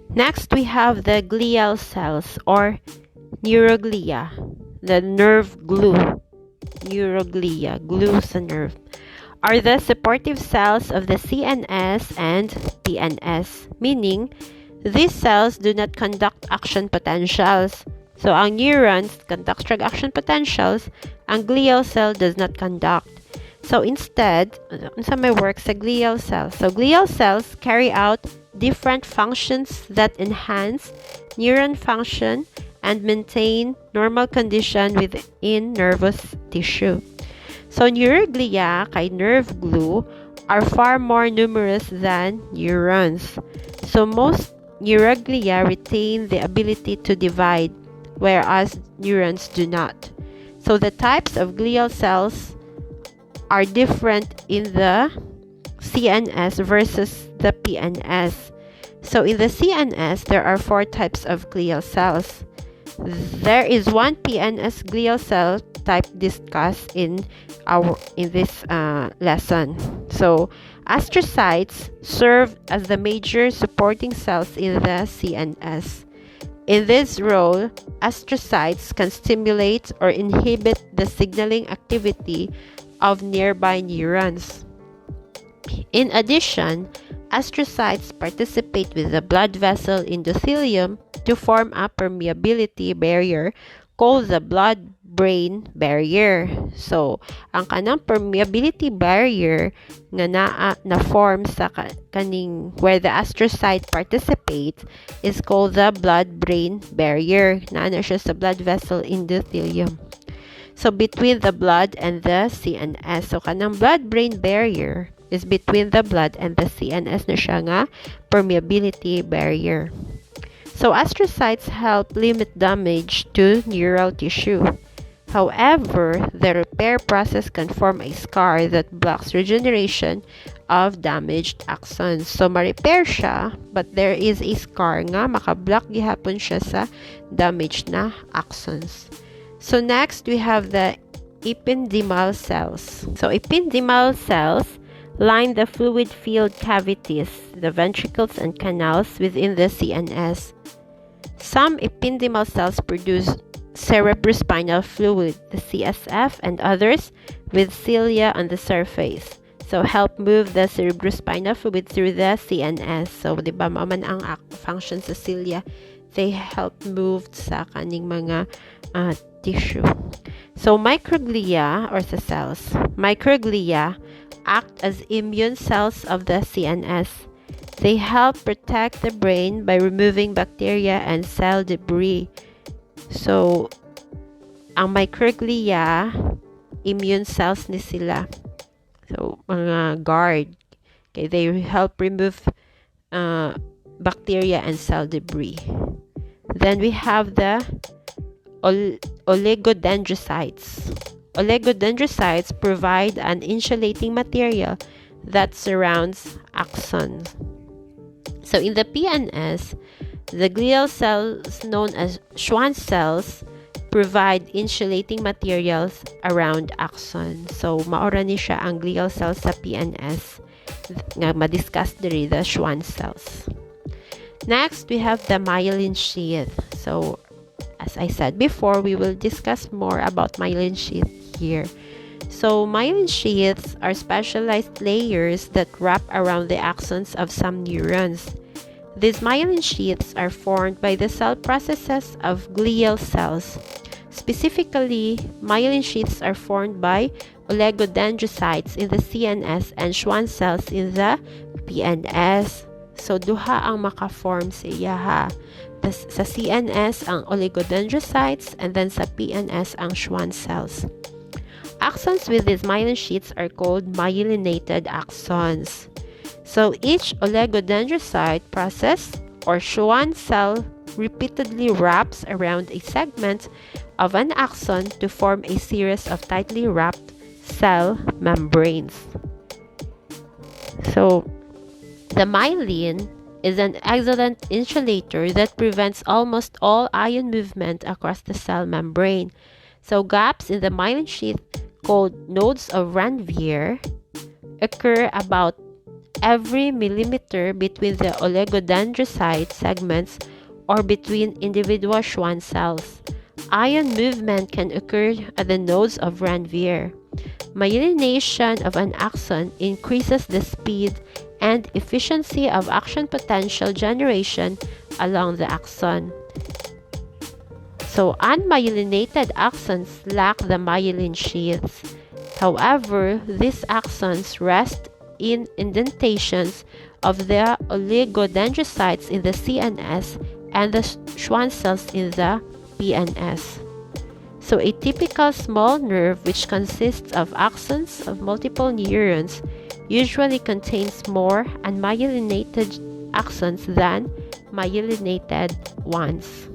Next, we have the glial cells or neuroglia, the nerve glue. Neuroglia, glue sa nerve, are the supportive cells of the CNS and PNS, meaning these cells do not conduct action potentials. So, ang neurons conduct action potentials, ang glial cell does not conduct. So, instead, sa may work sa glial cells. So, glial cells carry out different functions that enhance neuron function and maintain normal condition within nervous tissue. So, neuroglia, kay nerve glue, are far more numerous than neurons. So, most neuroglia retain the ability to divide, whereas neurons do not. So, the types of glial cells are different in the CNS versus the PNS. So, in the CNS, there are 4 types of glial cells. There is one PNS glial cell type discussed in this lesson. So, astrocytes serve as the major supporting cells in the CNS. In this role, astrocytes can stimulate or inhibit the signaling activity of nearby neurons. In addition, astrocytes participate with the blood vessel endothelium to form a permeability barrier called the blood-brain barrier. So, ang kanang permeability barrier nga na form sa kaning where the astrocyte participates is called the blood-brain barrier. Naana siya sa blood vessel endothelium. So, between the blood and the CNS. So, kanang blood-brain barrier is between the blood and the CNS na siya nga permeability barrier. So, astrocytes help limit damage to neural tissue. However, the repair process can form a scar that blocks regeneration of damaged axons. So, ma-repair siya, but there is a scar nga makablock gihapon siya sa damaged na axons. So, next, we have the ependymal cells. So, ependymal cells line the fluid-filled cavities, the ventricles and canals within the CNS. Some ependymal cells produce cerebrospinal fluid, the CSF, and others with cilia on the surface. So, help move the cerebrospinal fluid through the CNS. So, di ba, man ang function sa cilia, they help move sa kaning mga tissue. So, microglia or sa cells. Microglia act as immune cells of the CNS. They help protect the brain by removing bacteria and cell debris. So, ang microglia, immune cells ni sila. So, mga guard. Okay, they help remove bacteria and cell debris. Then we have the oligodendrocytes. Oligodendrocytes provide an insulating material that surrounds axons. So in the PNS, the glial cells known as Schwann cells provide insulating materials around axons. So maora ni siya ang glial cells sa PNS nga ma-discuss diri, the Schwann cells. Next, we have the myelin sheath. So as I said before, we will discuss more about myelin sheath here. So, myelin sheaths are specialized layers that wrap around the axons of some neurons. These myelin sheaths are formed by the cell processes of glial cells. Specifically, myelin sheaths are formed by oligodendrocytes in the CNS and Schwann cells in the PNS. So, duha ang maka-form siya ha. Sa CNS ang oligodendrocytes and then sa PNS ang Schwann cells. Axons with these myelin sheaths are called myelinated axons. So each oligodendrocyte process or Schwann cell repeatedly wraps around a segment of an axon to form a series of tightly wrapped cell membranes. So the myelin is an excellent insulator that prevents almost all ion movement across the cell membrane. So gaps in the myelin sheath called nodes of Ranvier occur about every millimeter between the oligodendrocyte segments or between individual Schwann cells. Ion movement can occur at the nodes of Ranvier. Myelination of an axon increases the speed and efficiency of action potential generation along the axon. So, unmyelinated axons lack the myelin sheaths. However, these axons rest in indentations of the oligodendrocytes in the CNS and the Schwann cells in the PNS. So a typical small nerve, which consists of axons of multiple neurons, usually contains more unmyelinated axons than myelinated ones.